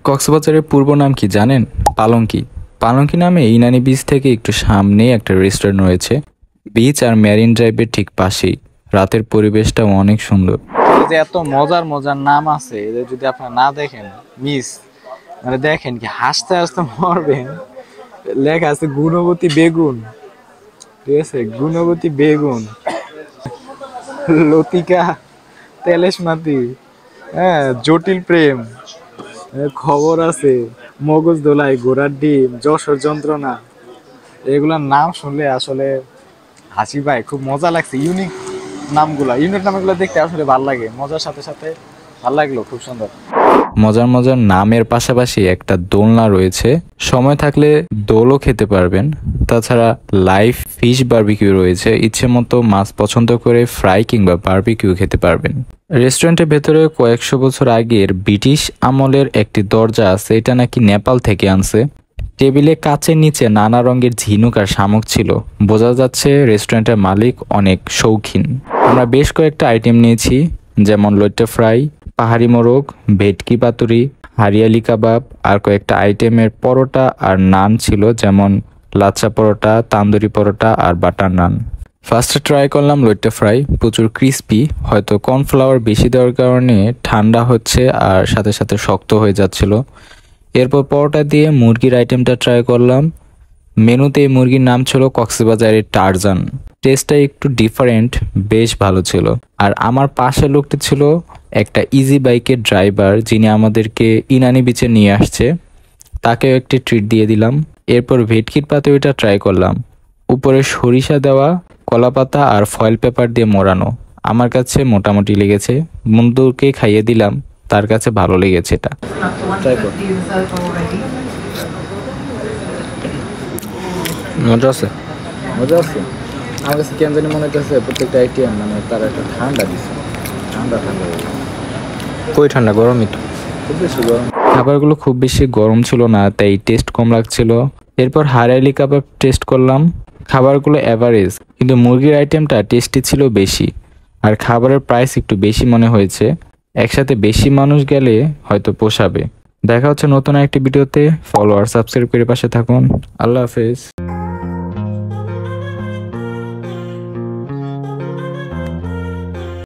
কক্সবাজারের পূর্ব নাম কি জানেন? পালঙ্কি। পালঙ্কি নামে ইনানি বিচ থেকে একটু সামনেই একটা রেস্টুরেন্ট রয়েছে। বিচ আর মেরিন ড্রাইভের ঠিক পাশেই। রাতের পরিবেশটাও অনেক সুন্দর। যে এত মজার মজার নাম আছে, এদের যদি আপনারা না দেখেন মানে দেখেন কি হাসতে হাসতে মরবেন। লেখা আছে গুণবতী বেগুন, ঠিক আছে, গুণবতী বেগুন, লতিকা তেলেশমাতি, হ্যাঁ, জটিল প্রেম, খবর আছে, মগজ দোলাই, ঘোড়ার ডিম, যশোর যন্ত্রণা। এগুলার নাম শুনলে আসলে হাসি পায়, খুব মজা লাগছে। ইউনিক নামগুলো দেখতে আসলে ভালো লাগে, মজার সাথে সাথে ভালো লাগলো, খুব সুন্দর। মজার মজার নামের পাশাপাশি একটা দোলনা রয়েছে, সময় থাকলে দোলও খেতে পারবেন। তাছাড়া লাইভ ফিশ বারবিকিউ রয়েছে, ইচ্ছে মতো মাছ পছন্দ করে ফ্রাই কিংবা বারবিকিউ খেতে পারবেন। রেস্টুরেন্টের ভেতরে কয়েকশো বছর আগের ব্রিটিশ আমলের একটি দরজা আছে, এটা নাকি নেপাল থেকে আনছে। টেবিলে কাচের নিচে নানা রঙের ঝিনুক আর শামুক ছিল, বোঝা যাচ্ছে রেস্টুরেন্টের মালিক অনেক শৌখিন। আমরা বেশ কয়েকটা আইটেম নিয়েছি, যেমন লইট্টা ফ্রাই, পাহাড়ি মোরগ, ভেটকি পাতুরি, হারিয়ালি কাবাব, আর কয়েকটা আইটেমের পরোটা আর নান ছিল, যেমন লাচ্ছা পরোটা, তান্দুরি পরোটা আর বাটার নান। ফার্স্টে ট্রাই করলাম লইট্টা ফ্রাই, প্রচুর ক্রিস্পি, হয়তো কর্নফ্লাওয়ার বেশি দেওয়ার কারণে ঠান্ডা হচ্ছে আর সাথে সাথে শক্ত হয়ে যাচ্ছিল। এরপর পরোটা দিয়ে মুরগির আইটেমটা ট্রাই করলাম। মেনুতে এই মুরগির নাম ছিল কক্সবাজারের টারজান। টেস্টটা একটু ডিফারেন্ট, বেশ ভালো ছিল। আর আমার পাশের লোকটি ছিল একটা ইজি বাইকের ড্রাইভার, যিনি আমাদেরকে ইনানি বিচে নিয়ে আসছে, তাকেও একটি ট্রিট দিয়ে দিলাম। এরপর ভেটকির পাতুরিটা ট্রাই করলাম, উপরে সরিষা দেওয়া, কলাপাতা আর ফয়েল পেপার দিয়ে মোড়ানো। আমার কাছে মোটামুটি লেগেছে, বন্ধুকে খাইয়ে দিলাম, তার কাছে ভালো লেগেছে এটা। ট্রাই কর। মজা আছে, মজা আছে। আমার কাছে কেন জানি মনে হচ্ছে প্রত্যেকটা আইটেম মানে তারা একটা ঠান্ডা দিচ্ছে, ঠান্ডা ঠান্ডা। কই ঠান্ডা, গরমই তো, খুব বেশি গরম। খাবারগুলো খুব বেশি গরম ছিল না, তাই টেস্ট কম লাগছিল। এরপর হারিয়ালি কাবাব টেস্ট করলাম। খাবারগুলো অ্যাভারেজ, কিন্তু মুরগির আইটেমটা টেস্টি ছিল বেশি, আর খাবারের প্রাইস একটু বেশি মনে হয়েছে। একসাথে বেশি মানুষ গেলে হয়তো পোষাবে। দেখা হচ্ছে নতুন একটি ভিডিওতে। ফলো আর সাবস্ক্রাইব করে পাশে থাকুন। আল্লাহ হাফেজ।